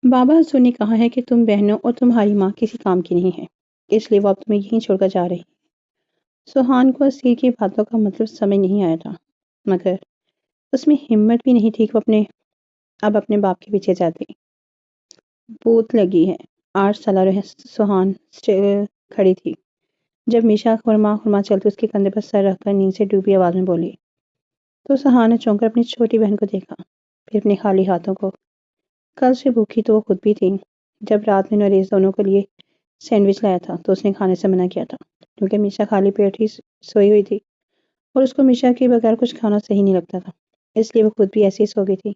بابا حسن نے کہا ہے کہ تم بہنوں اور تمہاری ماں کسی کام کی نہیں ہے، اس لیے وہ اب تمہیں یہیں چھوڑ کر جا رہی۔ سوہان کو اسیر کی باتوں کا مطلب سمجھ نہیں آیا تھا، مگر اس میں ہمت بھی نہیں تھی کہ وہ اب اپنے باپ کے پیچھے جاتی۔ بھوت لگی ہے، 8 سالہ سوہان کھڑی تھی جب میشا خرما خرما چلتے اس کے کندھے پر سر رکھ کر نیند سے ڈوبی آواز میں بولی تو سوہان نے چونک کر اپنی چھوٹی بہن کو دیکھا، پھر اپنے خالی ہاتھوں کو۔ کل سے بھوکی تو وہ خود بھی تھی۔ جب رات میں نریس دونوں کے لیے سینڈوچ لایا تھا تو اس نے کھانے سے منع کیا تھا کیونکہ میشا خالی پیٹ ہی سوئی ہوئی تھی اور اس کو میشا کے بغیر کچھ کھانا صحیح نہیں لگتا تھا، اس لیے وہ خود بھی ایسی ہی سو گئی تھی۔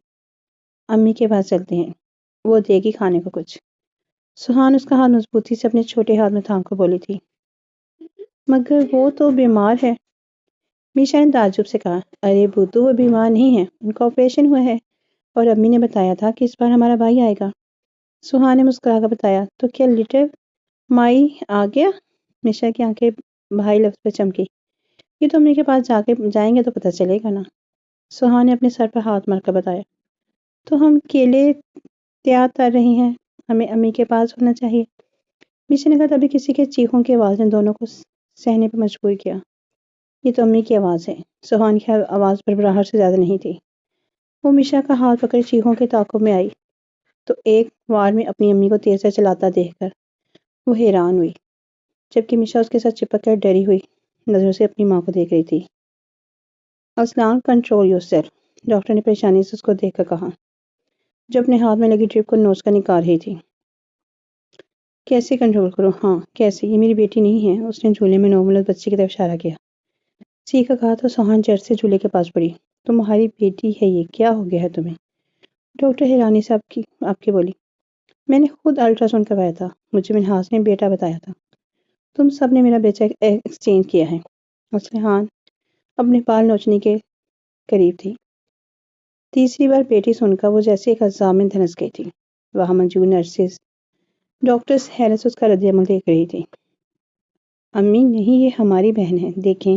امی کے پاس چلتے ہیں، وہ دے گی کھانے کو کچھ۔ سوہان اس کا ہاتھ مضبوطی سے اپنے چھوٹے ہاتھ میں تھام کر بولی تھی، مگر وہ تو بیمار ہے۔ میشا نے تعجب سے کہا، ارے بوتو، وہ بیمار نہیں ہے، ان کا آپریشن ہوا ہے اور امی نے بتایا تھا کہ اس بار ہمارا بھائی آئے گا۔ سوہان نے مسکرا کر بتایا، تو کیا لٹل مائی آ گیا؟ میشا کی آنکھیں بھائی لفظ پہ چمکی، یہ تو امی کے پاس جائیں گے تو پتہ چلے گا نا۔ سوہان نے اپنے سر پر ہاتھ مار کر بتایا، تو ہم کیلے تیار کر رہے ہیں، ہمیں امی کے پاس ہونا چاہیے۔ میشا نے کہا، تبھی کسی کے چیخوں کی آواز نے دونوں کو سہنے پر مجبور کیا۔ یہ تو امی کی آواز ہے۔ سوہان کی آواز بڑبڑاہٹ سے زیادہ نہیں تھی۔ وہ میشا کا ہاتھ پکڑ چیخوں کے تعاقب میں آئی تو ایک وار میں اپنی امی کو تیر سے چلاتا دیکھ کر وہ حیران ہوئی، جبکہ میشا اس کے ساتھ چپک کر ڈری ہوئی نظروں سے اپنی ماں کو دیکھ رہی تھی۔ اسلان، کنٹرول یور سیلف، ڈاکٹر نے پریشانی سے اس کو دیکھ کر کہا، جو اپنے ہاتھ میں لگی ڈرپ کو نوچ کر نکال رہی تھی۔ کیسے کنٹرول کروں؟ ہاں کیسے؟ یہ میری بیٹی نہیں ہے۔ اس نے جھولے میں نومولود بچی کی طرف اشارہ کیا۔ چیخ کر کہا تو سوہان جھٹ سے جھولے کے پاس پڑی۔ تمہاری بیٹی ہے یہ، کیا ہو گیا ہے تمہیں؟ ڈاکٹر حیرانی سے آپ کی بولی، میں نے خود الٹرا ساؤنڈ کروایا تھا، مجھے منہاس نے بیٹا بتایا تھا، تم سب نے میرا بیٹا ایکسچینج کیا ہے۔ اسلحان اپنے بال نوچنے کے قریب تھی۔ تیسری بار بیٹی سن کر وہ جیسے ایک عذاب میں دھنس گئی تھی۔ وہاں موجود نرسز، ڈاکٹرز حیرت سے اس کا رد عمل دیکھ رہی تھی۔ امی نہیں، یہ ہماری بہن ہے، دیکھیں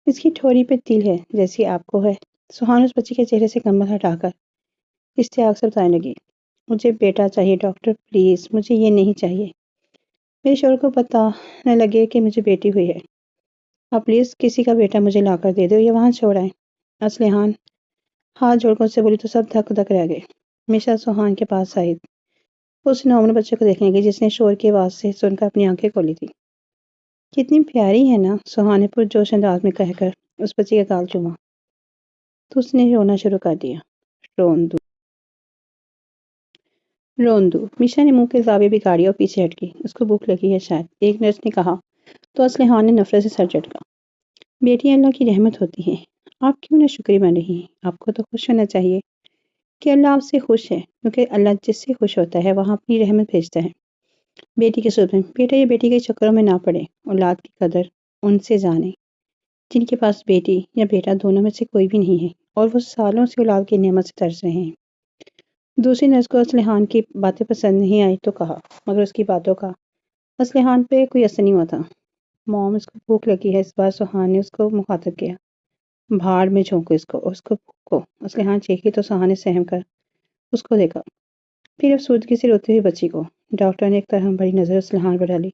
اس کی ٹھوری پہ تل ہے جیسی آپ کو ہے۔ سوہان اس بچی کے چہرے سے کمبل ہٹا کر اشتیاق سے بتانے لگی، مجھے بیٹا چاہیے ڈاکٹر، پلیز مجھے یہ نہیں چاہیے۔ میرے شوہر کو پتہ نہ لگے کہ مجھے بیٹی ہوئی ہے۔ آپ پلیز کسی کا بیٹا مجھے لا کر دے دو یا وہاں چھوڑ آئیں۔ اسلحان ہاتھ جوڑ کر اس سے بولی تو سب دھک دھک رہ گئے۔ میشا سوہان کے پاس آئی، اس نومن بچے کو دیکھنے لگی جس نے شور کی آواز سے سن کر اپنی آنکھیں کھولی تھی۔ کتنی پیاری ہے نا، سوہان نے پرجوش انداز میں کہہ کر اس بچی کا گال چوما تو اس نے رونا شروع کر دیا۔ روندو، میشا نے منہ کے زاویے بگاڑی اور پیچھے ہٹ گئی۔ اس کو بھوک لگی ہے شاید، ایک نرس نے کہا تو اسلحان نے نفرت سے سر جھٹکا۔ بیٹی اللہ کی رحمت ہوتی ہے، آپ کیوں نہ شکری بن رہی ہیں؟ آپ کو تو خوش ہونا چاہیے کہ اللہ آپ سے خوش ہے، کیونکہ اللہ جس سے خوش ہوتا ہے وہاں اپنی رحمت بھیجتا ہے۔ بیٹی کے صورت میں بیٹا یا بیٹی کے چکروں میں نہ پڑے، اولاد کی قدر ان سے جانیں جن کے پاس بیٹی یا بیٹا دونوں میں سے کوئی بھی نہیں ہے اور وہ سالوں سے اولاد کی نعمت سے ترس رہے ہیں۔ دوسری نرس کو اسلحان کی باتیں پسند نہیں آئی تو کہا، مگر اس کی باتوں کا اسلحان پہ کوئی اثر نہیں ہوا تھا۔ موم، اس کو بھوک لگی ہے، اس بار سوہان نے اس کو مخاطب کیا۔ بھاڑ میں جھونکو اس کو بھوکو۔ اسلحان چیخی تو سوہان نے سہم کر اس کو دیکھا، پھر افسردگی سے روتی ہوئی بچی کو۔ ڈاکٹر نے ایک طرح بڑی نظر اسلحان پر ڈالی،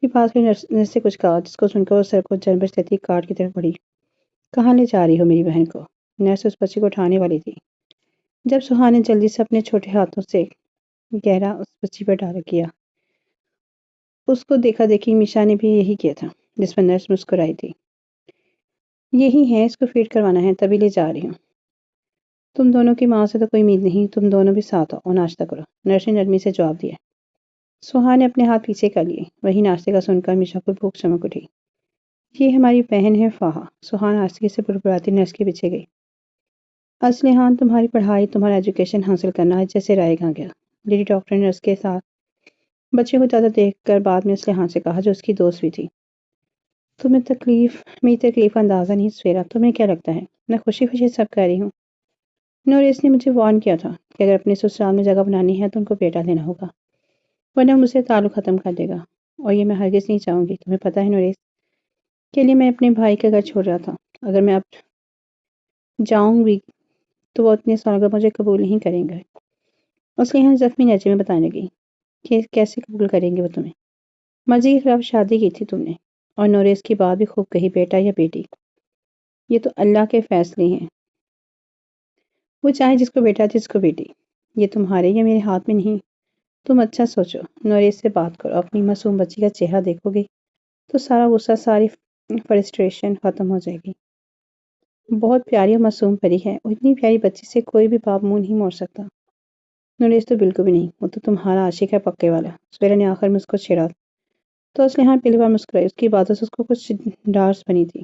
پھر پاس میں نرس سے کچھ کہا جس کو سن کر وہ سر کو جنبش لیتی کاٹ کی طرف بڑھی۔ کہاں لے جا رہی ہو میری بہن کو؟ نرس اس بچی کو اٹھانے والی تھی جب سوہان نے جلدی سے اپنے چھوٹے ہاتھوں سے گہرا اس بچی پر ڈال کیا۔ اس کو دیکھا دیکھی میشا نے بھی یہی کیا تھا، جس پر نرس مسکرائی تھی۔ یہی ہے، اس کو فیڈ کروانا ہے، تبھی لے جا رہی ہوں۔ تم دونوں کی ماں سے تو کوئی امید نہیں، تم دونوں بھی ساتھ آؤ اور ناشتہ کرو، نرس نے نرمی سے جواب دیا۔ سوہان نے اپنے ہاتھ پیچھے کر لیے، وہی ناشتے کا سن کر میشا کو بھوک چمک اٹھی۔ یہ ہماری بہن ہے فاہا، سوہان آستگی سے بڑبڑاتی نرس کے پیچھے گئی۔ اسلحان، تمہاری پڑھائی، تمہارا ایجوکیشن حاصل کرنا آج جیسے رائے گا گیا۔ لیڈی ڈاکٹر نے نرس کے ساتھ بچے کو زیادہ دیکھ کر بعد میں اسلحان سے کہا جو اس کی دوست بھی تھی، میری تکلیف اندازہ نہیں سویرا، تمہیں کیا لگتا ہے میں خوشی خوشی سب کہہ رہی ہوں؟ نوریس نے مجھے وارن کیا تھا کہ اگر اپنے سسرال میں جگہ بنانی ہے تو ان کو بیٹا لینا ہوگا، ورنہ مجھ سے تعلق ختم کر دے گا، اور یہ میں ہرگز نہیں چاہوں گی۔ تمہیں پتہ ہے نوریس، کے لیے میں اپنے بھائی کا گھر چھوڑ رہا تھا، اگر میں اب جاؤں گی تو وہ اتنے سالوں کا مجھے قبول نہیں کریں گے۔ اس لیے زخمی لہجے میں بتانے لگی کہ کیسے قبول کریں گے وہ تمہیں؟ مرضی کے خلاف شادی کی تھی تم نے، اور نوریس کی بات بھی خوب کہی، بیٹا یا بیٹی یہ تو اللہ کے فیصلے ہیں، وہ چاہے جس کو بیٹا جس کو بیٹی، یہ تمہارے یا میرے ہاتھ میں نہیں۔ تم اچھا سوچو، نوریس سے بات کرو، اپنی معصوم بچی کا چہرہ دیکھو گے تو سارا غصہ، ساری فرسٹریشن ختم ہو جائے گی۔ بہت پیاری اور معصوم پری ہے، اور اتنی پیاری بچی سے کوئی بھی باپ منہ نہیں موڑ سکتا۔ نوریس تو بالکل بھی نہیں، وہ تو تمہارا عاشق ہے پکے والا۔ سویرا نے آخر میں اس کو چھیڑا تو اسلحان پہلی بار مسکرائی، اس کی باتوں سے اس کو کچھ ڈارس بنی تھی۔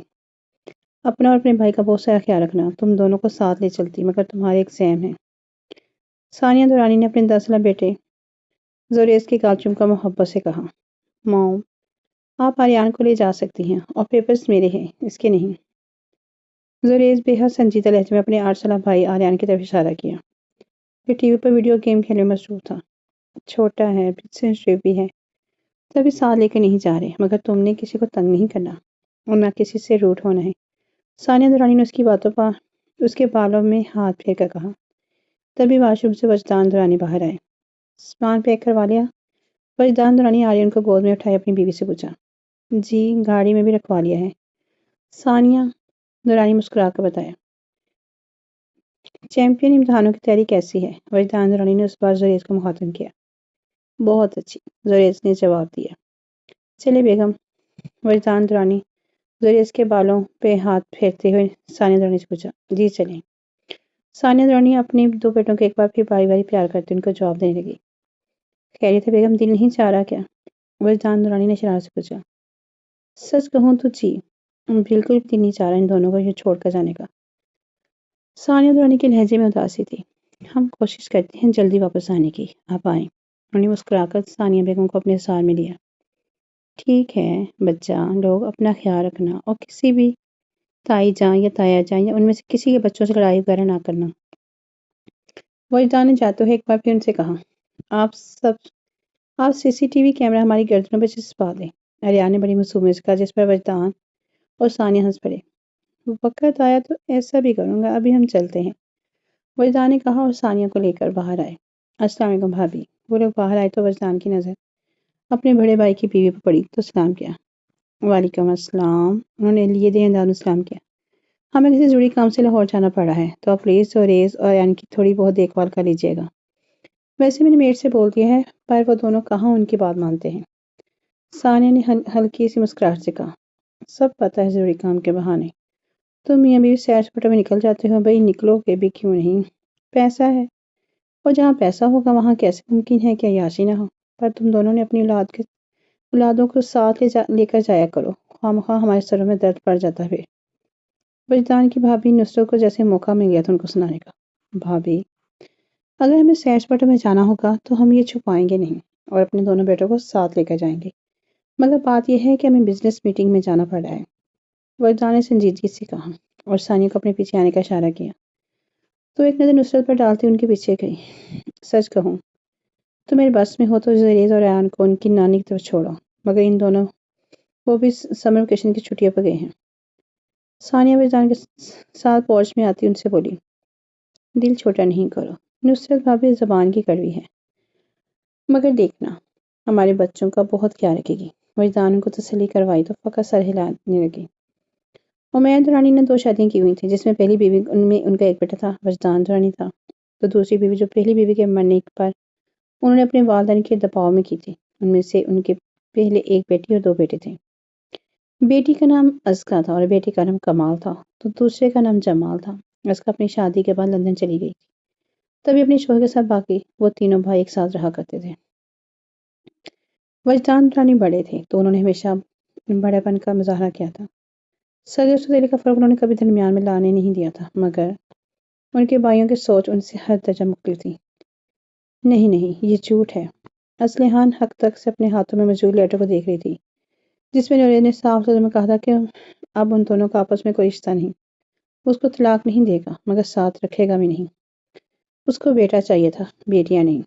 اپنا اور اپنے بھائی کا بہت سارا خیال رکھنا، تم دونوں کو ساتھ لے چلتی، مگر تمہارے ایگزام ہے۔ ثانیہ دورانی نے اپنے 10 سالہ بیٹے زوریس کی گال چوم کر محبت سے کہا، موم آپ آریان کو لے جا سکتی ہیں، اور پیپرز میرے ہیں، اس کے نہیں۔ زوریس بے حد سنجیدہ لہجے میں اپنے 8 سالہ بھائی آریان کی طرف اشارہ کیا، جو ٹی وی پر ویڈیو گیم کھیلنے میں مصروف تھا۔ چھوٹا ہے، سینسٹیو بھی ہے، تبھی ساتھ لے کے نہیں جا رہے، مگر تم نے کسی کو تنگ نہیں کرنا اور نہ کسی سے روٹ ہونا ہے۔ ثانیہ دورانی نے اس کی باتوں پر اس کے بالوں میں ہاتھ پھیر کر کہا۔ تبھی واش روم سے وجدان دورانی باہر آئے۔ سامان پیک کروا لیا؟ وجدان دورانی آریان کو گود میں اٹھائے اپنی بیوی سے پوچھا۔ جی، گاڑی میں بھی رکھوا لیا ہے، ثانیہ دورانی مسکرا کر بتایا۔ چیمپئن امتحانوں کی تیاری کیسی ہے؟ وجدان دورانی نے اس بار زوریس کو مخاطب کیا۔ بہت اچھی، زوریس نے جواب دیا۔ چلے بیگم، وجدان دورانی زوریس کے بالوں پہ ہاتھ پھیرتے ہوئے ثانیہ دورانی سے پوچھا۔ جی چلیں۔ ثانیہ دورانی اپنے 2 بیٹوں کو ایک بار پھر باری باری پیار کرتے ان کو جواب دینے لگی۔ خیریت ہے بیگم، دل نہیں چاہ رہا کیا؟ وجدان دورانی نے شرارت سے پوچھا۔ سچ کہوں تو جی، بالکل دل نہیں چاہ رہا ان دونوں کو یہ چھوڑ کر جانے کا۔ ثانیہ دورانی کے لہجے میں اداسی تھی۔ ہم کوشش کرتے ہیں جلدی واپس آنے کی، آپ آئیں۔ انہوں نے مسکرا کر ثانیہ بیگم کو اپنے سار میں لیا۔ ٹھیک ہے بچہ لوگ، اپنا خیال رکھنا، اور کسی بھی تائی جان یا تایا جان یا ان میں سے کسی کے بچوں سے لڑائی وغیرہ نہ کرنا۔ وجدان نے جاتے ہوئے ایک بار پھر ان سے کہا، آپ سی سی ٹی وی کیمرہ ہماری گردنوں پہ چسپا دیں۔ آریان نے بڑی معصومیت سے کہا، جس پر وجدان اور ثانیہ ہنس پڑے۔ وقت آیا تو ایسا بھی کروں گا، ابھی ہم چلتے ہیں، وجدان نے کہا اور ثانیہ کو لے کر باہر آئے۔ السلام علیکم بھابھی۔ وہ لوگ باہر آئے تو وجدان کی نظر اپنے بڑے بھائی کی بیوی پر پڑی تو سلام کیا۔ وعلیکم السلام، انہوں نے لیے دے انداز میں سلام کیا۔ ہمیں کسی ضروری کام سے لاہور جانا پڑا ہے، تو آپ پلیز زوریس اور آریان کی تھوڑی بہت دیکھ بھال کر لیجیے گا۔ ویسے میں نے میڈ سے بول دیا ہے، پر وہ دونوں کہاں ان کی بات مانتے ہیں۔ ثانیہ نے ہلکی سی مسکراہٹ سے کہا، سب پتہ ہے ضروری کام کے بہانے تم میاں بیوی سیر سپاٹے میں نکل جاتے ہو، بھائی نکلو گے بھی کیوں نہیں، پیسہ ہے، اور جہاں پیسہ ہوگا وہاں کیسے ممکن ہے کہ عیاشی نہ ہو۔ پر تم دونوں نے اپنی اولادوں کو ساتھ لے کر جایا کرو، خواہ ہمارے سروں میں درد پڑ جاتا ہے۔ وجدان کی بھابھی نصرت کو جیسے موقع مل گیا تھا ان کو سنانے کا۔ بھابھی، اگر ہمیں سیر سپاٹے میں جانا ہوگا تو ہم یہ چھپائیں گے نہیں اور اپنے دونوں بیٹوں کو ساتھ لے کر جائیں گے، مگر بات یہ ہے کہ ہمیں بزنس میٹنگ میں جانا پڑ رہا ہے، وجدان نے سنجیدگی سے کہا، اور ثانیہ کو اپنے پیچھے آنے کا اشارہ کیا تو ایک نظر نصرت پر ڈالتی ان کے پیچھے گئی۔ سچ کہوں تو میرے بس میں ہو تو زوریس اور آریان کو ان کی نانی کی طرف چھوڑو، مگر ان دونوں وہ بھی سمر ویکیشن کی چھٹیوں پر گئے ہیں۔ ثانیہ وجدان کے ساتھ پورچ میں آتی ان سے بولی، دل چھوٹا نہیں کرو، نصرت بھابھی زبان کی کڑوی ہے، مگر دیکھنا ہمارے بچوں کا بہت خیال رکھے گی۔ وجدان ان کو تسلی کروائی تو فقط سر ہلانے لگی۔ عمیر دورانی نے 2 شادیاں کی ہوئی تھیں، جس میں پہلی بیوی میں ان کا ایک بیٹا تھا، وجدان دورانی تھا، تو دوسری بیوی جو پہلی بیوی کے مرنے پر انہوں نے اپنے والدین کے دباؤ میں کی تھی، ان میں سے ان کے پہلے ایک بیٹی اور 2 بیٹے تھے۔ بیٹی کا نام ازکا تھا اور بیٹے کا نام کمال تھا، تو دوسرے کا نام جمال تھا۔ ازکا اپنی شادی کے بعد لندن چلی گئی تھی، تبھی اپنے شوہر کے ساتھ باقی وہ تینوں بھائی ایک ساتھ رہا کرتے تھے۔ وجدان دورانی بڑے تھے تو انہوں نے ہمیشہ بڑے پن کا مظاہرہ کیا تھا۔ صدی اور سوتیلے کا فرق انہوں نے کبھی درمیان میں لانے نہیں دیا تھا، مگر ان کے بھائیوں کی سوچ ان سے ہر درجہ مختلف تھی۔ نہیں، یہ جھوٹ ہے۔ اسلحان حق تک سے اپنے ہاتھوں میں موجود لیٹر کو دیکھ رہی تھی، جس میں نوریس نے صاف لفظوں میں کہا تھا کہ اب ان دونوں کا آپس میں کوئی رشتہ نہیں، اس کو طلاق نہیں دے گا، مگر ساتھ رکھے گا بھی نہیں۔ اس کو بیٹا چاہیے تھا، بیٹیاں نہیں۔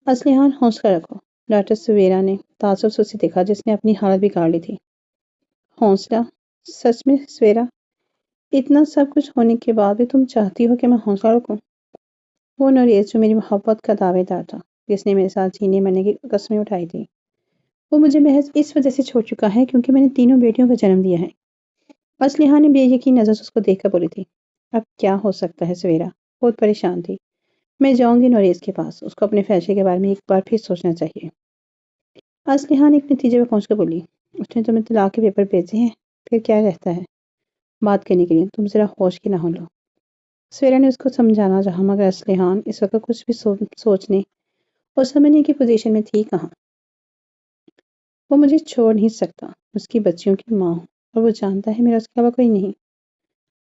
اسلحان حوصلہ رکھو، ڈاکٹر سویرا نے تعصب سے اسے دیکھا، جس نے اپنی حالت بگاڑ لی تھی۔ حوصلہ؟ سچ میں سویرا، اتنا سب کچھ ہونے کے بعد بھی تم چاہتی ہو کہ میں حوصلہ رکھوں؟ وہ نوریز جو میری محبت کا دعوے دار تھا، جس نے میرے ساتھ جینے مرنے کی قسمیں اٹھائی تھی، وہ مجھے محض اس وجہ سے چھوڑ چکا ہے کیونکہ میں نے تینوں بیٹیوں کو جنم دیا ہے۔ اسلحہ نے بے یقین نظر سے اس کو دیکھ کر بولی تھی، اب کیا ہو سکتا ہے سویرا؟ بہت پریشان تھی۔ میں جاؤں گی نوریز کے پاس، اس کو اپنے فیصلے کے بارے میں ایک بار پھر سوچنا چاہیے۔ اسلحہ نے ایک نتیجے پر پہنچ کر بولی، اس نے تمہیں طلاق کے پیپر بھیجے ہیں، پھر کیا رہتا ہے بات کرنے کے لیے؟ تم ذرا ہوش کی نہ ہو لو۔ سویرا نے اس کو سمجھانا چاہا مگر اسلحہ اس وقت کچھ بھی سوچنے اور سمجھنے کی پوزیشن میں تھی کہاں۔ وہ مجھے چھوڑ نہیں سکتا، اس کی بچیوں کی ماں ہوں اور وہ جانتا ہے میرا اس کے علاوہ کوئی نہیں۔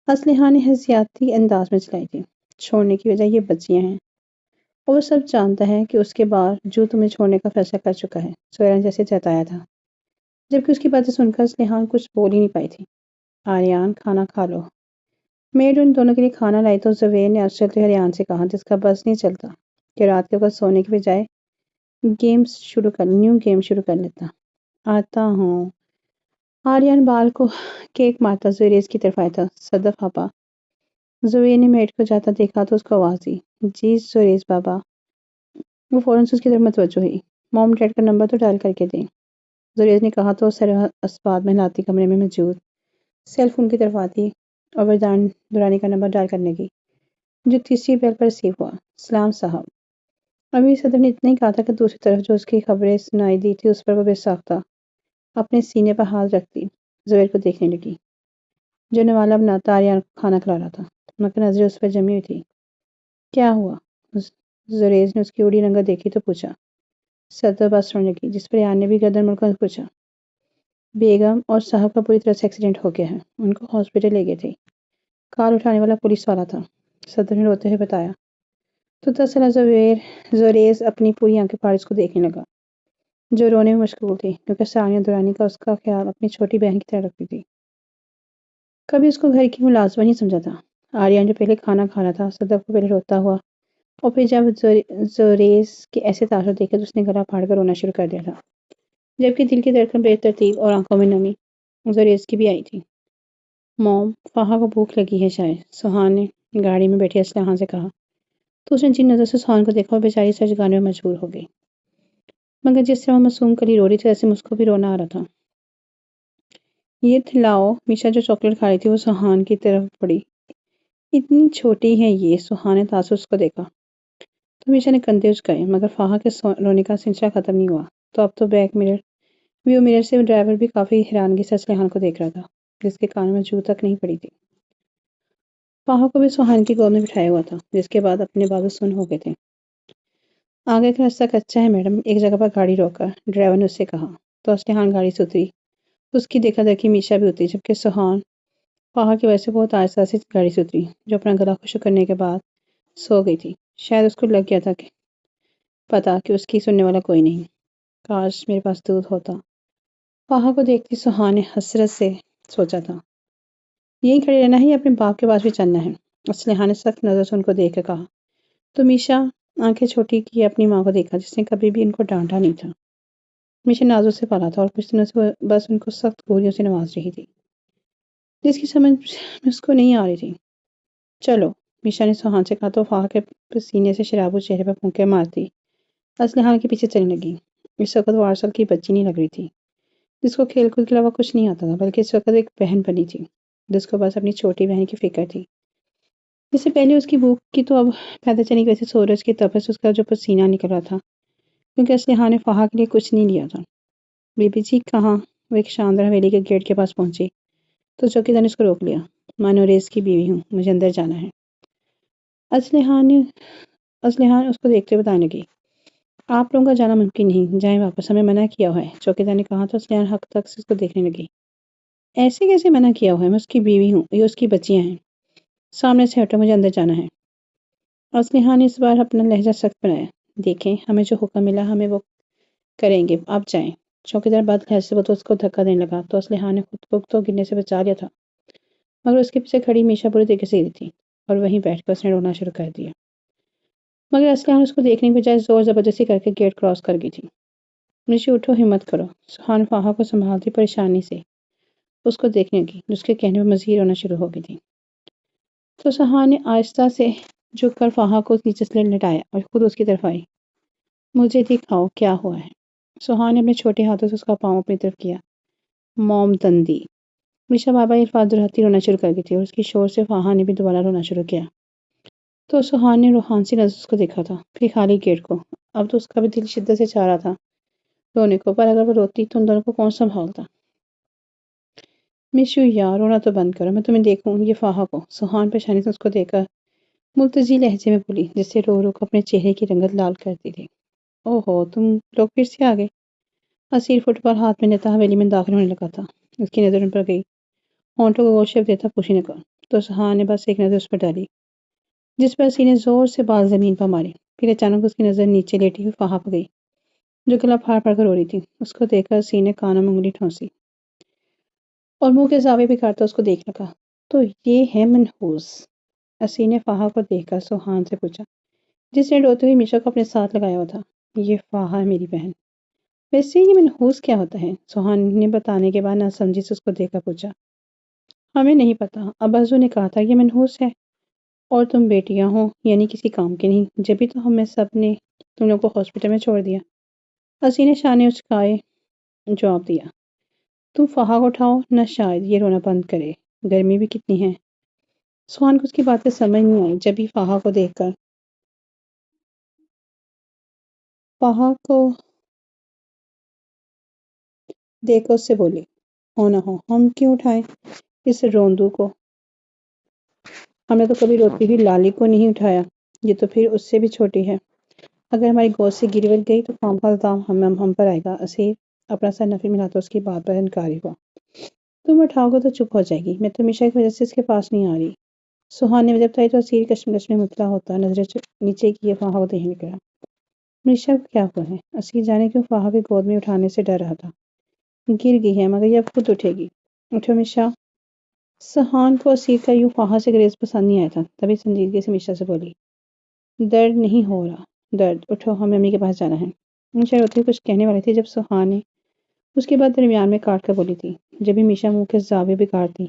اسلحہ نے حسیاتی انداز میں چلائی تھی، چھوڑنے کی وجہ یہ بچیاں ہیں، اور وہ سب جانتا ہے کہ اس کے باوجود تمہیں چھوڑنے کا فیصلہ کر چکا ہے، سویرا نے جیسے جتایا تھا، جبکہ اس کی باتیں سن کر اسلحہ کچھ بول ہی نہیں پائی تھی۔ آریان کھانا کھا لو۔ میڈ ان دونوں کے لیے کھانا لائی تو زبیر نے چلتے آریان سے کہا، جس کا بس نہیں چلتا کہ رات کے وقت سونے کے بجائے نیو گیم شروع کر لیتا۔ آتا ہوں۔ آریان بال کو کیک مارتا زوریز کی طرف آیا تھا۔ صدف آپا۔ زبیر نے میڈ کو جاتا دیکھا تو اس کو آواز دی، جی زوریز بابا۔ وہ فوراً سے اس کی طرف متوجہ ہوئی، موم ڈیڈ کا نمبر تو ڈائل کر کے دیں، زوریز نے کہا تو سر اسباب میں لاتی کمرے میں موجود سیل فون کی طرف آتی اور وردان دورانی کا نمبر ڈائل کرنے کی، جو تیسری بیل پر ریسیو ہوا۔ سلام صاحب۔ امیر صدر نے اتنا ہی کہا تھا کہ دوسری طرف جو اس کی خبریں سنائی دی تھی اس پر وہ بے ساختہ اپنے سینے پر ہاتھ رکھتی زبیر کو دیکھنے لگی، جو نوالا بناتا آریان کو کھانا کھلا رہا تھا، مگر نظریں اس پر جمی ہوئی تھی۔ کیا ہوا؟ زوریز نے اس کی اڑی رنگت دیکھی تو پوچھا۔ صدر بس رونے لگی، جس پر آریان نے بھی گردن مڑ کر پوچھا۔ بیگم اور صاحب کا پوری طرح سے ایکسیڈنٹ ہو گیا ہے، ان کو ہاسپٹل لے گئے تھے، کار اٹھانے والا پولیس والا تھا، صدر نے روتے ہوئے بتایا۔ تو تسلا زوریز اپنی پوری آنکھیں پھاڑے اس کو دیکھنے لگا، جو رونے میں مشغول تھی کیونکہ ثانیہ دورانی کا اس کا خیال اپنی چھوٹی بہن کی طرح رکھتی تھی۔ کبھی اس کو گھر کی ملازمہ نہیں سمجھا تھا۔ آریان جو پہلے کھانا کھا رہا تھا، صدف کو پہلے روتا ہوا اور پھر جب زوریز کے ایسے تاثر دیکھے تو اس نے گلا پھاڑ کر رونا شروع کر دیا تھا، جبکہ دل کی دھڑکن بے ترتیب اور آنکھوں میں نمی زوریز کی بھی آئی تھی۔ موم، فہا کو بھوک لگی ہے شاید، سوہان نے گاڑی میں بیٹھی اسلحہ سے کہا، تو اس نے جن نظر سے سوہان کو دیکھا وہ بیچاری سر جھکانے میں مجبور ہو گئی، مگر جس طرح وہ معصوم کلی رو رہی تھی ویسے مجھ کو بھی رونا آ رہا تھا۔ یہ کھلاؤ۔ میشا جو چاکلیٹ کھا رہی تھی وہ سوہان کی طرف بڑھی، اتنی چھوٹی ہے یہ۔ سوہان نے تاثر اس کو دیکھا تو میشا نے کندھے اچکائے، مگر فہا کے رونے کا سلسلہ ختم نہیں ہوا تو اب تو بیک ویو مرر سے ڈرائیور بھی کافی حیرانگی سے اسلحہ کو دیکھ رہا تھا، جس کے کان میں جو تک نہیں پڑی تھی۔ فہا کو بھی سوہان کی گود میں بٹھایا ہوا تھا، جس کے بعد اپنے بازو سن ہو گئے تھے۔ آگے کا راستہ کچا ہے میڈم، ایک جگہ پر گاڑی روک کر ڈرائیور نے اس سے کہا تو اسلحہ گاڑی سے اتری۔ اس کی دیکھا دیکھی میشا بھی اتری، جبکہ سوہان فہا کی وجہ سے بہت آہستہ سے گاڑی سے اتری، جو اپنا گلا خشک کرنے کے بعد سو گئی تھی۔ شاید اس کو لگ گیا تھا کہ پتا کہ اس کی سننے والا کوئی نہیں۔ کاش میرے پاس دودھ ہوتا، فہا کو دیکھتی سوہان نے حسرت سے سوچا تھا۔ یہیں کھڑے رہنا ہے یا اپنے باپ کے پاس بھی چلنا ہے؟ اسلحہ نے سخت نظر سے ان کو دیکھ کر کہا تو میشا آنکھیں چھوٹی کی اپنی ماں کو دیکھا، جس نے کبھی بھی ان کو ڈانٹا نہیں تھا۔ میشا نازوں سے پالا تھا اور کچھ دنوں سے بس ان کو سخت گولیوں سے نواز رہی تھی، جس کی سمجھ اس کو نہیں آ رہی تھی۔ چلو، میشا نے سوہان سے کہا تو فہا کے پسینے سے شرابو چہرے پر پھونکے مارتی اسلحہ کے پیچھے چلنے لگی۔ اس وقت وہ 8 سال کی بچی نہیں لگ رہی تھی، جس کو کھیل کود کے علاوہ کچھ نہیں آتا تھا، بلکہ اس وقت ایک بہن بنی تھی، جس کو بس اپنی چھوٹی بہن کی فکر تھی۔ جس سے پہلے اس کی بھوک کی تو اب پیدا چلنے کی وجہ سے سورج کی تپش سے اس کا جو پسینہ نکل رہا تھا، کیونکہ اسلحہ نے فہا کے لیے کچھ نہیں لیا تھا۔ بی بی جی کہاں؟ وہ ایک شاندار حویلی کے گیٹ کے پاس پہنچی تو چوکیدار نے اس کو روک لیا۔ میں نوریز کی بیوی ہوں، مجھے اندر جانا ہے۔ اسلحہ نے اس کو دیکھتے ہوئے بتانے لگی، آپ لوگوں کا جانا ممکن نہیں، جائیں واپس، ہمیں منع کیا ہوا ہے۔ چوکیدار نے کہا تو اسلحہ حق تک سے اس کو دیکھنے لگی۔ ایسے کیسے منع کیا ہوا ہے؟ میں اس کی بیوی ہوں، یہ اس کی بچیاں ہیں، سامنے سے ہٹو، مجھے اندر جانا ہے۔ اسلحہ نے اس بار اپنا لہجہ سخت بنایا، دیکھیں ہمیں جو حکم ملا ہمیں وہ کریں گے، آپ جائیں۔ چوکیدار بد لہجے سے وہ تو اس کو دھکا دینے لگا تو اسلحہ نے خود کو تو گرنے سے بچا لیا تھا، مگر اس کے پیچھے کھڑی میشا بری طریقے سے گری تھی اور وہیں بیٹھ کر اس نے رونا شروع کر دیا، مگر اسلحہ نے اس کو دیکھنے کے بجائے زور زبردستی کر کے گیٹ کراس کر گئی تھی۔ میشا اٹھو، ہمت کرو۔ سوہان فہا کو سنبھالتی پریشانی سے اس کو دیکھنے لگی، جس کے کہنے پر مزید رونا شروع ہو گئی تھی۔ تو سوہان نے آہستہ سے جھک کر فہا کو نیچے سے لٹایا اور خود اس کی طرف آئی۔ مجھے دکھاؤ کیا ہوا ہے۔ سہان نے اپنے چھوٹے ہاتھوں سے اس کا پاؤں اپنی طرف کیا۔ موم تندی۔ میشا بابا الفاظ دہراتی رونا شروع کر گئی تھی اور اس کی شور سے فہا نے بھی دوبارہ رونا شروع کیا۔ تو سہان نے روحان سی نظر اس کو دیکھا تھا، پھر خالی گیٹ کو۔ اب تو اس کا بھی دل شدت سے چاہ رہا تھا رونے کو، پر اگر وہ روتی تو ان دونوں کو کون سنبھالتا۔ میشو یار رونا تو بند کرو، میں تمہیں دیکھوں یہ فہا کو۔ سہان پریشانی سے اس کو دیکھ کر ملتجی لہجے میں بولی، جس سے رو رو کو اپنے چہرے کی رنگت لال کرتی تھی۔ اوہو تم لوگ پھر سے آ گئے۔ اسیر فٹ بال ہاتھ میں لیتا حویلی میں داخل ہونے لگا تھا۔ اس کی نظر ان پر گئی، ہونٹوں کو گوشت دیتا پوچھنے لگا۔ تو سہان نے بس ایک نظر اس پر ڈالی، جس پر اسی نے زور سے بال زمین پر مارے۔ پھر اچانک اس کی نظر نیچے لیٹی ہوئی فہا پر گئی، جو گلا پھاڑ پھاڑ کر رو رہی تھی۔ اس کو دیکھ کر اسی نے کانوں میں انگلی ٹھونسی اور منہ کے زاویے بکھارتا اس کو دیکھ لگا۔ تو یہ ہے منحوس؟ اسی نے فہا کو دیکھ کر سہان سے پوچھا، جس نے روتے ہوئی میشا کو اپنے ساتھ لگایا ہوا تھا۔ یہ فہا ہے میری بہن۔ ویسے یہ منحوس کیا ہوتا ہے؟ سہان نے بتانے کے بعد نہ سمجھی سے اس کو دیکھ کر پوچھا۔ ہمیں نہیں پتا، ابازو نے کہا تھا یہ منحوس ہے، اور تم بیٹیاں ہو یعنی کسی کام کی نہیں، جبھی تو ہمیں سب نے تم لوگ کو ہاسپٹل میں چھوڑ دیا۔ اسی نے شانے اچکائے جواب دیا۔ تم فہا کو اٹھاؤ نہ، شاید یہ رونا بند کرے، گرمی بھی کتنی ہے۔ سہان کو اس کی باتیں سمجھ نہیں آئی، جبھی فہا کو دیکھ کر اس سے بولی، ہو نہ ہو ہم کیوں اٹھائیں اس روندو کو؟ ہم نے تو کبھی روتی ہوئی لالی کو نہیں اٹھایا، یہ تو پھر اس سے بھی چھوٹی ہے۔ اگر ہماری گود سے گرور گئی تو کام کا الزام ہم پر آئے گا۔ اسیر اپنا سر نفی ملاتا اس کی بات پر انکاری ہوا۔ تم اٹھاؤ گے تو چپ ہو جائے گی، میں تو ہمیشہ کی وجہ سے اس کے پاس نہیں آ رہی۔ سہان نے وجہ بتائی تو اسیر کشمکش میں مبتلا ہوتا نظریں نیچے کیے فہا کو دیکھنے لگا۔ میشا کو کیا ہوا ہے؟ اسیر جانے کیوں فہا کی گود میں اٹھانے سے ڈر رہا تھا۔ گر گئی ہے مگر یہ اب خود اٹھے گی۔ اٹھو میشا۔ سہان کو اسیر کا یوں فہا سے گریز پسند نہیں آیا تھا، تبھی سنجیدگی سے میشا سے بولی، درد نہیں ہو رہا، درد، اٹھو ہمیں امی کے پاس جانا ہے۔ میشا روتی کچھ کہنے والی تھی جب سہان نے اس کے بعد درمیان میں کاٹ کر بولی تھی، جب بھی میشا منہ کے زاویے بگاڑتی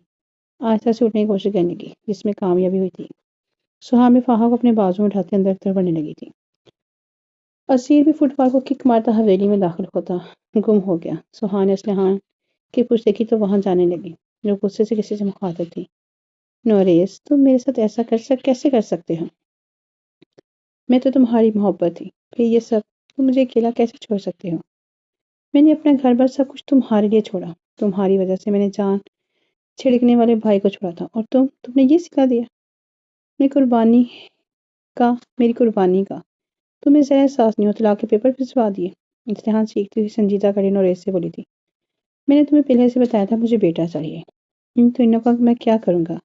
آہستہ سے اٹھنے کی کوشش کرنے کی، جس میں کامیابی ہوئی تھی۔ سہان بھی فہا کو اپنے بازو میں اٹھاتے اندر طرف بڑھنے لگی تھی۔ اسیر بھی فٹ بال کو کک مارتا حویلی میں داخل ہوتا گم ہو گیا۔ سہان نے اسلحان کی پشت دیکھی تو وہاں جانے لگی، جو غصے سے کسی سے مخاطب تھی۔ نوریس تم میرے ساتھ ایسا کیسے کر سکتے ہو؟ میں تو تمہاری محبت تھی، پھر یہ سب، تم مجھے اکیلا کیسے چھوڑ سکتے ہو؟ میں نے اپنا گھر بار سب کچھ تمہارے لیے چھوڑا، تمہاری وجہ سے میں نے جان چھڑکنے والے بھائی کو چھوڑا تھا، اور تم نے یہ سکھا دیا میری قربانی کا تمہیں ذرا احساس نہیں ہوتا، لا کے پیپر بھجوا دیے۔ امتحان سیکھتی ہوئی سنجیدہ کڑی نوریس سے بولی تھی، میں نے تمہیں پہلے سے بتایا تھا مجھے بیٹا چاہیے۔ ان تینوں کا میں کیا کروں گا؟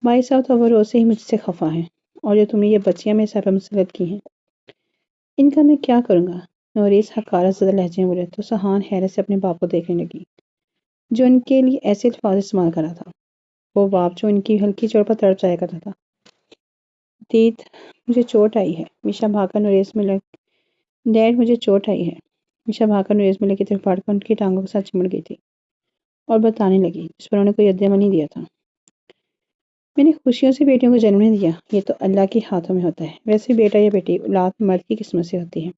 بھائی صاحب تو وہ روز سے ہی مجھ سے خفا ہیں، اور جو تم نے یہ بچیاں میرے سر پر مسلط کی ہیں، ان کا میں کیا کروں گا؟ نوریس حقارت زدہ لہجے میں بولے تو سہان حیرت سے اپنے باپ کو دیکھنے لگی، جو ان کے لیے ایسے الفاظ استعمال کر رہا تھا، وہ باپ جو ان کی ہلکی چوٹ پر تڑپ جایا کرتا تھا۔ دید مجھے چوٹ آئی ہے، میشا بھاگ کر نوریس میں ڈیڈ مجھے چوٹ آئی ہے۔ میشا بھاگ کر نوریس میں لگی طرف بڑھ کر ان کی ٹانگوں کے ساتھ چمڑ گئی تھی اور بتانے لگی، جس پر انہوں نے کوئی رد عمل نہیں دیا تھا، میں نے خوشیوں سے بیٹیوں کو جنم نہیں دیا، یہ تو اللہ کے ہاتھوں میں ہوتا ہے، ویسے بیٹا یا بیٹی اولاد مرد کی قسمت سے ہوتی ہے۔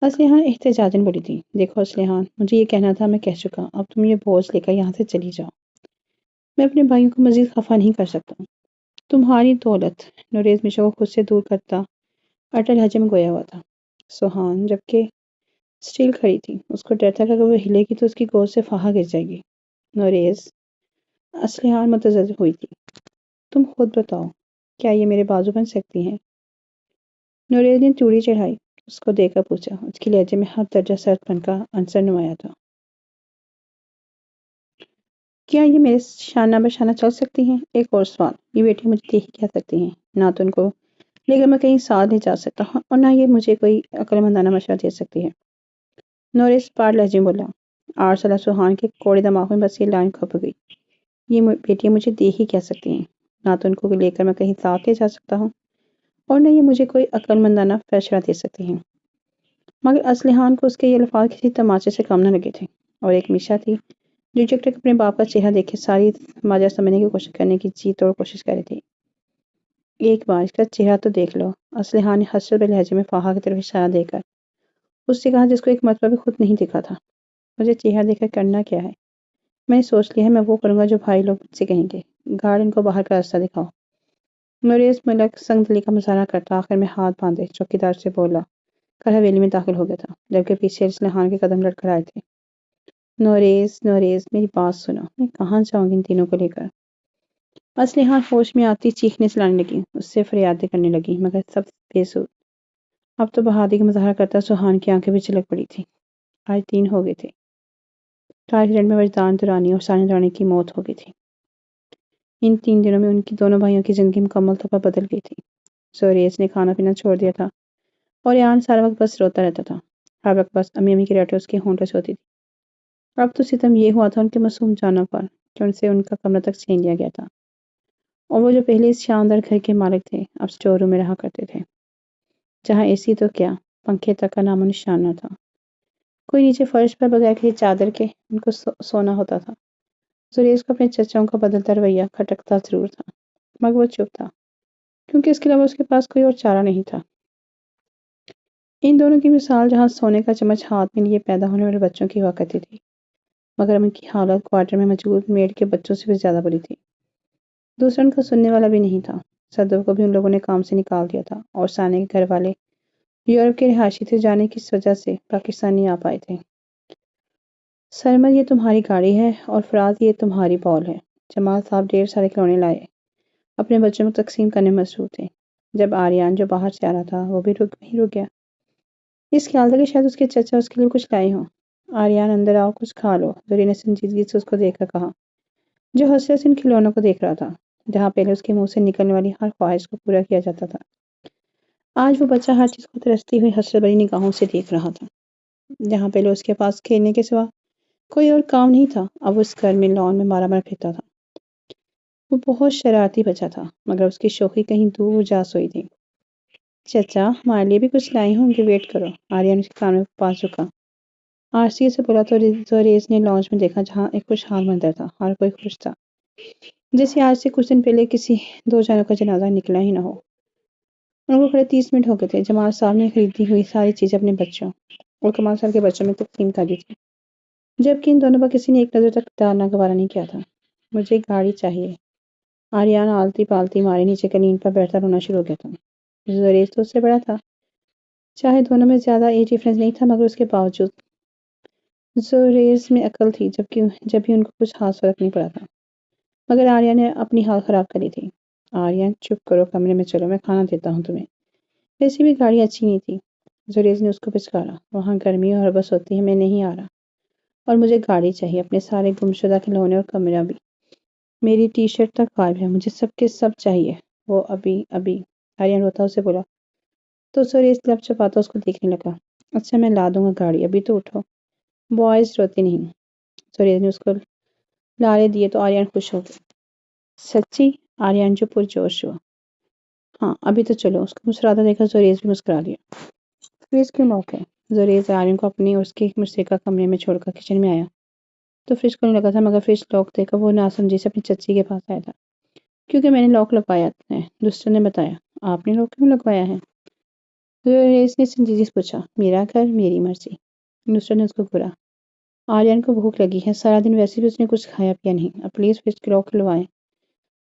اسلحان احتجاجاً بولی تھی، دیکھو اسلحان، مجھے یہ کہنا تھا میں کہہ چکا، اب تم یہ بوجھ لے کر یہاں سے چلی جاؤ، میں اپنے بھائیوں کو مزید خفا نہیں کر سکتا۔ تمہاری دولت، نوریس میشا کو خود سے دور کرتا اٹل لہجے میں گویا ہوا تھا۔ سہان جبکہ اسٹیل کھڑی تھی، اس کو ڈر تھا کہ اگر وہ ہلے گی تو اس کی گود سے فہا گر جائے گی۔ نوریس، اسلحان متزلزل ہوئی تھی، تم خود بتاؤ، کیا یہ میرے بازو بن سکتی ہیں؟ نوریس نے چوڑی چڑھائی، اس کو دیکھ کر پوچھا، اس کے لہجے میں ہر درجہ سرد پن کا عنصر نمایاں تھا۔ کیا یہ میرے شانہ بشانہ چل سکتی ہیں؟ ایک اور سوال، یہ بیٹی مجھے دیکھ ہی کہہ سکتی ہیں، نہ تو ان کو لے کر میں کہیں ساتھ لے جا سکتا ہوں اور نہ یہ مجھے کوئی عقل مندانہ مشورہ دے سکتی ہے۔ نوریس پار لہجے میں بولا۔ 8 سالہ سہان کے کوڑے دماغ میں بس یہ لائن کھپ گئی، یہ بیٹی مجھے دیکھ ہی کہہ سکتی ہیں، نہ تو ان کو لے کر میں کہیں ساتھ لے جا سکتا ہوں اور نہ یہ مجھے کوئی عقل مندانہ فیصلہ دے سکتی ہیں۔ مگر اسلحان کو اس کے یہ الفاظ کسی تماچے سے کم نہ لگے تھے، اور ایک میشا تھی جو جب تک اپنے باپ کا چہرہ دیکھے ساری ماجرا سمجھنے کی کوشش کرنے کی جی توڑ کوشش کر رہی تھی۔ ایک بار اس کا چہرہ تو دیکھ لو، اسلحہ نے حسرت لہجے میں فاحہ کی طرف اشارہ دے کر اس سے کہا جس کو ایک مرتبہ بھی خود نہیں دکھا تھا۔ مجھے چہرہ دیکھ کر کرنا کیا ہے؟ میں نے سوچ لیا ہے، میں وہ کروں گا جو بھائی لوگ مجھ سے کہیں گے۔ گارڈ ان کو باہر کا راستہ دکھاؤ۔ نوریز ملک سنگ دلی کا مظاہرہ کرتا آخر میں ہاتھ باندھے چوکیدار سے بولا کر حویلی میں داخل ہو گیا تھا، جبکہ پیچھے اسلحان کے قدم لڑکھڑ آئے تھے۔ نوریز میری بات سنو، میں کہاں جاؤں گی ان تینوں کو لے کر؟ اسلحان ہوش میں آتی چیخنے چلانے لگی، اس سے فریادیں کرنے لگی، مگر سب بے سود۔ اب تو بہادری کا مظاہرہ کرتا سوہان کی آنکھیں بھی چلک پڑی تھی۔ آج 3 ہو گئے تھے۔ کار ایکسیڈنٹ میں وجدان دورانی اور ثانیہ دورانی کی موت ہو گئی تھی۔ ان 3 دنوں میں ان کی دونوں بھائیوں کی زندگی مکمل طور پر بدل گئی تھی۔ زوریز نے کھانا پینا چھوڑ دیا تھا اور یان سارا وقت بس روتا رہتا تھا، ہر وقت بس امی امی کی رٹے اس کے ہونٹوں سے ہوتی تھی۔ اب تو ستم یہ ہوا تھا ان کے معصوم جانوں پر کہ ان سے ان کا کمرہ تک چھین لیا گیا تھا، اور وہ جو پہلے اس شاندار گھر کے مالک تھے اب اسٹور روم میں رہا کرتے تھے، جہاں اے سی تو کیا، پنکھے تک کا نام و نشان نہ تھا۔ کوئی نیچے فرش پر بغیر کسی چادر کے ان کو سونا ہوتا تھا۔ زوریز کو اپنے چچاؤں کا بدلتا رویہ کھٹکتا ضرور تھا، مگر وہ چپ تھا، کیونکہ اس کے علاوہ اس کے پاس کوئی اور چارہ نہیں تھا۔ ان دونوں کی مثال جہاں سونے کا چمچ ہاتھ میں لیے پیدا ہونے والے بچوں کی ہوا کرتی تھی، مگر ان کی حالت کوارٹر میں موجود میڈ کے بچوں سے بھی زیادہ بری تھی۔ دوسرا ان کا سننے والا بھی نہیں تھا۔ صدف کو بھی ان لوگوں نے کام سے نکال دیا تھا، اور ثانیہ کے گھر والے یورپ کے رہائشی تھے جانے کی وجہ سے پاکستان نہیں آ پائے تھے۔ سرمد یہ تمہاری گاڑی ہے اور فراز یہ تمہاری بال ہے۔ جمال صاحب ڈھیر سارے کھلونے لائے، اپنے بچوں کو تقسیم کرنے میں مصروف تھے، جب آریان جو باہر سے آ رہا تھا وہ بھی وہیں رک گیا۔ اس خیال تھا کہ شاید اس کے چچا اس کے لیے کچھ لائے ہوں۔ آریان اندر آؤ، کچھ کھا لو، زوری نے سنجیدگی سے اس کو دیکھ کر کہا، جو حسرت سے ان کھلونوں کو دیکھ رہا تھا، جہاں پہلے اس کے منہ سے نکلنے والی ہر خواہش کو پورا کیا جاتا تھا۔ آج وہ بچہ ہر چیز کو ترستی ہوئی حسرت بھری نگاہوں سے دیکھ رہا تھا۔ جہاں پہلے اس کے پاس کھیلنے کے سوا کوئی اور کام نہیں تھا، اب وہ اس گھر میں لان میں مارا مار پھرتا تھا۔ وہ بہت شرارتی بچہ تھا، مگر اس کی شوخی کہیں دور جا سوئی تھی۔ چچا ہمارے لیے بھی کچھ لائے ہوں گے، ویٹ کرو۔ آریان اس کے کانوں کے پاس جھکا۔ آرسی سے بولا تو زوریز نے لانچ میں دیکھا، جہاں ایک خوشحال منظر تھا، ہر کوئی خوش تھا، جیسے آج سے کچھ دن پہلے کسی 2 جانوں کا جنازہ نکلا ہی نہ ہو۔ ان کو کھڑے 30 منٹ ہو گئے تھے۔ جمال صاحب نے خریدی ہوئی ساری چیزیں اپنے بچوں اور کمال صاحب کے بچوں میں تقسیم کر دی تھی، جبکہ ان دونوں پر کسی نے ایک نظر تک ڈالنا گوارا نہیں کیا تھا۔ مجھے گاڑی چاہیے۔ آریان آلتی پالتی مارے نیچے کلین پر بیٹھتا رونا شروع ہو گیا تھا۔ زوریز تو اس سے بڑا تھا، چاہے دونوں میں زیادہ ایج ڈفرنس نہیں تھا، مگر اس کے باوجود زوریز میں عقل تھی، جب بھی ان کو کچھ ہاتھ فرق نہیں پڑا تھا، مگر آریان نے اپنی حال خراب کری تھی۔ آریان چپ کرو، کمرے میں چلو، میں کھانا دیتا ہوں تمہیں۔ ویسے بھی گاڑی اچھی نہیں تھی۔ زوریز نے اس کو پچکارا، وہاں گرمی اور حبس ہوتی ہے، میں نہیں آ رہا، اور مجھے گاڑی چاہیے، اپنے سارے گمشدہ کھلونے اور کمرہ بھی، میری ٹی شرٹ تک غائب ہے، مجھے سب کے سب چاہیے، وہ ابھی آریان روتا اسے بولا تو زوریز لب چپاتا اس کو دیکھنے لگا۔ اچھا میں لا دوں گا گاڑی، ابھی تو اٹھو۔ بوائز روتے نہیں۔ زوریز نے اس کو لارے دیے تو آریان خوش ہو گیا۔ سچی؟ آریان جو پرجوش ہوا۔ ہاں ابھی تو چلو۔ اس کو مسکراتا دیکھا زوریز بھی مسکرا دیا۔ فریج کیوں لاک ہے؟ زوریز آریان کو اپنی اور اس کے مشترکہ کمرے میں چھوڑ کر کچن میں آیا تو فریج کھولنے لگا تھا، مگر فریج لاک دیکھ کر وہ ناسمجھی سے اپنی چچی کے پاس آیا تھا۔ کیونکہ میں نے لاک لگوایا ہے، دوسرے نے بتایا۔ آپ نے لاک کیوں لگوایا ہے؟ زوریز نے سنجیدگی سے پوچھا۔ میرا گھر میری مرضی۔ دوسرے نے اس کو گھورا۔ آریان کو بھوک لگی ہے، سارا دن ویسے بھی اس نے کچھ کھایا پیا نہیں، اب پلیز فریج کی لاک کھلوائیں۔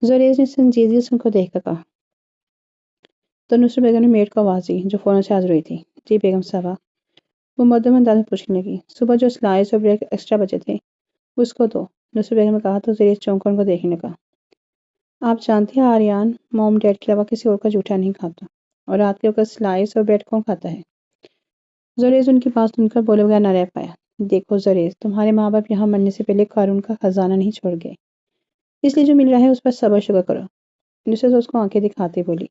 زوریز نے سنجیدگی سے ان کو دیکھ کر کہا تو نصرت بیگم نے میڈ کو آواز دی، جو فوراً سے حاضر ہوئی تھی۔ جی بیگم صاحبہ۔ وہ مدھم انداز میں پوچھنے لگی، صبح جو سلائس اور بریڈ ایکسٹرا بچے تھے اس کو دو۔ نصرت بیگم نے کہا تو زوریز چونک کر ان کو دیکھنے لگا۔ آپ جانتی ہیں آریان، موم ڈیڈ کے علاوہ کسی اور کا جھوٹا نہیں کھاتا، اور رات کے وقت سلائس اور بریڈ کون کھاتا ہے؟ زوریز ان کی بات سن کر بولے بغیر نہ رہ پایا۔ دیکھو زوریز، تمہارے ماں باپ یہاں مرنے سے پہلے قارون کا خزانہ نہیں چھوڑ گئے، اس لیے جو مل رہا ہے اس پر صبر شکر کرو۔ نصرت اس کو آنکھیں دکھاتے بولی،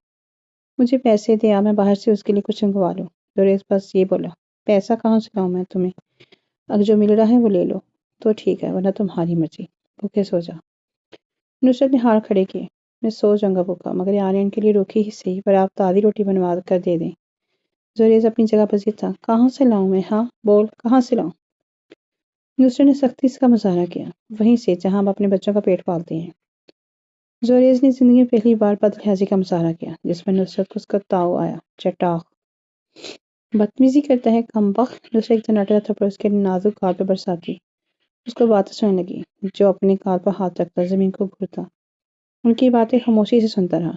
مجھے پیسے دے، میں باہر سے اس کے لیے کچھ منگوا لوں۔ زوریز بس یہ بولا، پیسہ کہاں سے لاؤں میں تمہیں؟ اگر جو مل رہا ہے وہ لے لو تو ٹھیک ہے، ورنہ تمہاری مرضی، بھوکے سو جا۔ نصرت نے ہاڑ کھڑے کیے، میں سو جاؤں گا بھوکا، مگر آریان کے لیے روکی ہی صحیح، پر آپ تازی روٹی بنوا کر دے دیں۔ زوریز اپنی جگہ پر ضد تھا، کہاں سے لاؤں میں؟ ہاں بول، کہاں سے لاؤں؟ نصرت نے سختی سے کا مظاہرہ کیا، وہیں سے جہاں ہم اپنے بچوں کا پیٹ پالتے ہیں۔ زوریز نے زندگی میں پہلی بار بدلحاظی کا مظاہرہ کیا، جس پر نصرت کو اس کا تاؤ آیا۔ چٹاخ! بدتمیزی کرتا ہے کم بخت! نصرت ایک سناٹا تھپڑ اس کے نازک گال پہ برساتی۔ اس کو باتیں سننے لگی۔ جو اپنے گال پر ہاتھ رکھتا زمین کو گھرتا، ان کی باتیں خاموشی سے سنتا رہا۔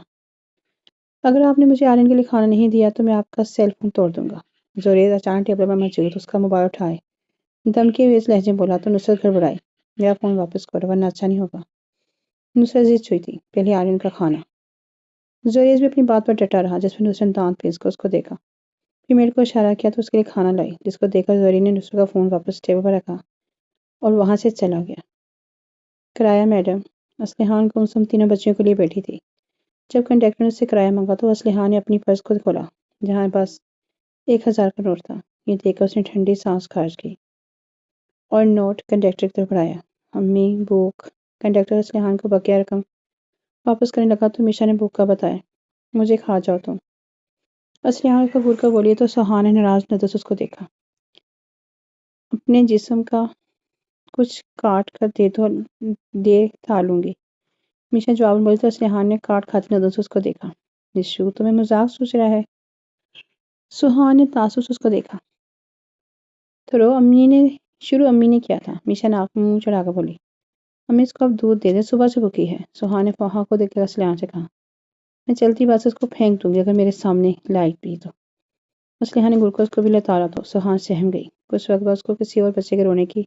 اگر آپ نے مجھے آرین کے لیے کھانا نہیں دیا تو میں آپ کا سیل فون توڑ دوں گا۔ زوریز اچانک ٹیبل پر موجود اس کا موبائل اٹھائے دھمکی ہوئے اس لہجے میں بولا تو نصرت گڑبڑائی۔ میرا فون واپس کرو ورنہ اچھا نہیں ہوگا۔ نصرت ضد چھوئی تھی، پہلے آرین کا کھانا۔ زوریز بھی اپنی بات پر ڈٹا رہا، جس پر نصرت نے دانت پیس کر اس کو دیکھا، پھر میرے کو اشارہ کیا تو اس کے لیے کھانا لائی، جس کو دیکھ کر زوریز نے نصرت کا فون واپس ٹیبل پر رکھا اور وہاں سے چلا گیا۔ کرایہ میڈم! اسلحان کو ہم تینوں بچیوں کے لیے بیٹھی تھی۔ جب کنڈکٹر نے اس سے کرایہ مانگا تو اسلحان نے اپنی پرس خود کھولا، جہاں بس 1000 کا نوٹ تھا۔ یہ دیکھ کر اس نے ٹھنڈی سانس کھارج کی اور نوٹ کنڈکٹر کی طرف بڑھایا۔ امی بھوک! کنڈکٹر اسلحان کو بقیہ رقم واپس کرنے لگا تو میشا نے بھوک کا بتایا۔ مجھے کھا جاؤ تم۔ اسلحان قبول کر بولی تو سہان نے ناراض نظر سے اس کو دیکھا۔ اپنے جسم کا کچھ کاٹ کر دے تھا لوں گی۔ میشا جواب میں بولی تو اسلحان نے کاٹ کھاتی نظر سے اس کو دیکھا۔ نشو تمہیں مذاق سوچ رہا ہے؟ سہان نے تعصب سے اس کو دیکھا۔ شروع امی نے کیا تھا، میشا ناک میں منہ چڑھا کر بولی۔ امی اس کو اب دودھ دے دیں، صبح سے بھوکی ہے۔ سہان نے فہا کو دیکھ کر اسلحان سے کہا۔ میں چلتی بات سے اس کو پھینک دوں گی اگر میرے سامنے لائٹ بھی تو۔ اسلحان نے گڑ کر اس کو بھی لتاڑا تو سہان سہم گئی۔ کچھ وقت بعد اس کو کسی اور بچے کے رونے کی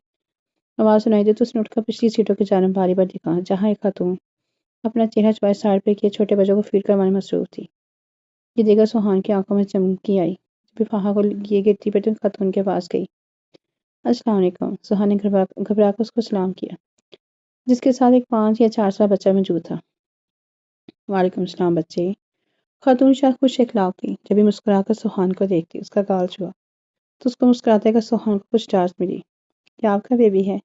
آواز سنائی دی تو اس نے اٹھ کر پچھلی سیٹوں کی جانب باری بار دیکھا، جہاں ایک خاتون اپنا چہرہ چھپائے سائڈ پہ کیے چھوٹے بچوں کو فیڈ کروانے میں مصروف تھی۔ یہ دیکھ کر سہان کی آنکھوں میں چمکی آئی۔ جب بھی فہا کو یہ گرتی پڑی تو خاتون کے پاس گئی۔ السلام علیکم۔ سہان نے گھبرا کر اس کو سلام کیا، جس کے ساتھ ایک 5 یا 4 سالہ بچہ موجود تھا۔ وعلیکم السلام بچے۔ خاتون شاید خوش اخلاق تھی، جب بھی مسکرا کر سہان کو دیکھتی اس کا گال چھوا تو اس کو مسکراتے کر سہان کو کچھ ڈانٹ ملی۔ کیا آپ کا بیبی ہے؟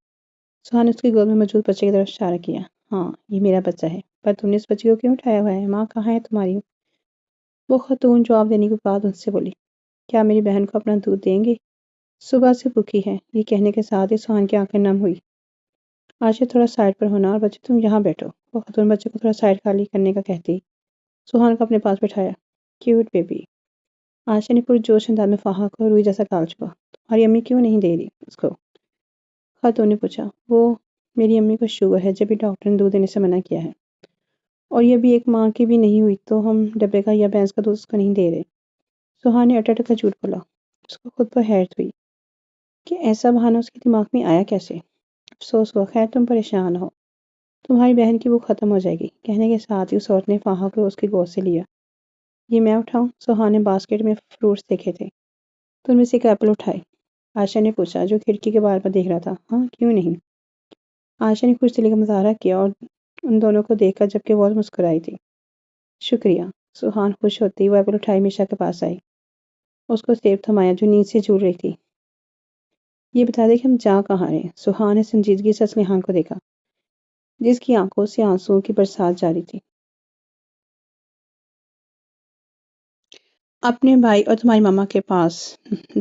سہان نے اس کی گود میں موجود بچے کی طرف اشارہ کیا۔ ہاں یہ میرا بچہ ہے، پر تم نے اس بچے کو کیوں اٹھایا ہوا ہے؟ ماں کہاں ہے تمہاری؟ وہ خاتون جواب دینے کے بعد ان سے بولی، کیا میری بہن کو اپنا دودھ دیں گے؟ صبح سے بھوکی ہے۔ یہ کہنے کے ساتھ ہی سہان کی آنکھیں نم ہوئی۔ آشا تھوڑا سائڈ پر ہونا اور بچے تم یہاں بیٹھو۔ وہ خاتون بچے کو تھوڑا سائڈ خالی کرنے کا کہتی سہان کو اپنے پاس بٹھایا۔ Cute baby. آشا نے پرجوش انداز میں فہا کو روئی جیسا گال چھوا۔ تمہاری امی کیوں نہیں دے رہی اس کو؟ خاتون نے پوچھا۔ وہ میری امی کو شوگر ہے، جب بھی ڈاکٹر نے دودھ دینے سے منع کیا ہے، اور یہ بھی ایک ماہ کی بھی نہیں ہوئی تو ہم ڈبے کا یا بھینس کا دودھ اس کو نہیں دے رہے۔ سہان نے اٹا کا جھوٹ بولا۔ اس کو خود پر حیرت ہوئی کہ ایسا بہانہ اس کے دماغ میں آیا کیسے۔ افسوس ہوا، خیر تم پریشان ہو، تمہاری بہن کی بھوک ختم ہو جائے گی۔ کہنے کے ساتھ ہی اس عورت نے فہا کو اس کی گود سے لیا۔ یہ میں اٹھاؤں؟ سہان نے باسکٹ میں فروٹس دیکھے تھے تو ان میں سے ایک ایپل اٹھائے۔ آشا نے پوچھا، جو کھڑکی کے باہر پر دیکھ رہا تھا۔ ہاں کیوں نہیں؟ آشا نے خوش دلی کا مظاہرہ کیا اور ان دونوں کو دیکھ کر جبکہ وہ مسکرائی تھی۔ شکریہ۔ سہان خوش ہوتی وہ ایپل اٹھائی میشا کے پاس آئی، اس کو سیب تھمایا جو نیند سے جھول رہی تھی۔ یہ بتا دے کہ ہم جا کہاں رہے؟ سہان نے سنجیدگی سے اسلحان کو دیکھا، جس کی آنکھوں سے آنسوؤں کی برسات جاری تھی۔ اپنے بھائی اور تمہاری ماما کے پاس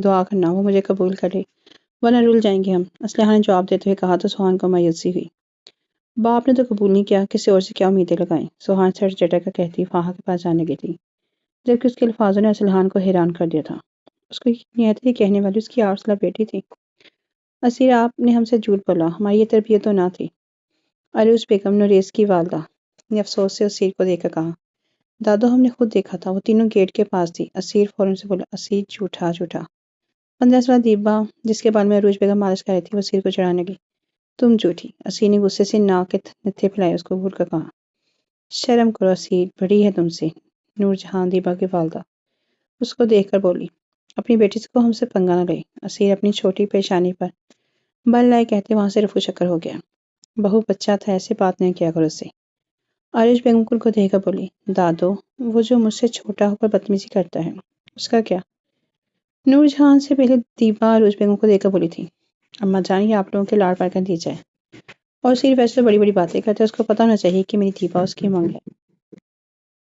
دعا کرنا وہ مجھے قبول کرے، ورنہ رول جائیں گے ہم، اسلحان نے جواب دیتے ہوئے کہا تو سہان کو مایوسی ہوئی۔ باپ نے تو قبول نہیں کیا، کسی اور سے کیا امیدیں لگائیں؟ سہان سر چٹک کر کہتی فہا کے پاس جانے لگی تھی، جبکہ اس کے الفاظوں نے اسلحان کو حیران کر دیا تھا۔ اس کو یقین نہیں آتا کہ کہنے والی اس کی 8 سالہ بیٹی تھی۔ اسیر آپ نے ہم سے جھوٹ بولا، ہماری یہ تربیت تو نہ تھی۔ عروس بیگم نوریز کی والدہ نے افسوس سے اسیر کو دیکھ کر کہا۔ دادو ہم نے خود دیکھا تھا، وہ تینوں گیٹ کے پاس تھی۔ اسیر فوراً سے بولا۔ اسیر جھوٹا جھوٹا۔ 15 سالہ دیبا جس کے بال میں عروج بیگم مالش کر رہی تھی وہ اسیر کو چڑھانے لگی۔ تم جھوٹی۔ اسیر نے غصے سے ناک کے نتھے پھیلائے اس کو گھور کر کہا۔ شرم کرو اسیر، بڑی ہے تم سے۔ نور جہاں دیبا کی والدہ اس کو دیکھ کر بولی۔ اپنی بیٹی کو ہم سے پنگا نہ لے۔ اسیر اپنی چھوٹی پیشانی پر بل لائے کہتے وہاں سے رفو چکر ہو گیا۔ بہو بچہ تھا، ایسے بات نہیں کیا کرو اس سے۔ عروج بیگم کو دیکھ کر بولی۔ دادو وہ جو مجھ سے چھوٹا ہو کر بدتمیزی کرتا ہے اس کا کیا؟ نور جہاں سے پہلے دیبا عروج بیگم کو دیکھ کر بولی تھی۔ اماں جان یہ آپ لوگوں کے لاڑ پر کر دی جائے، اور صرف ایسے بڑی بڑی باتیں کرتے، اس کو پتہ ہونا چاہیے کہ میری دیبا اس کی امنگ ہے۔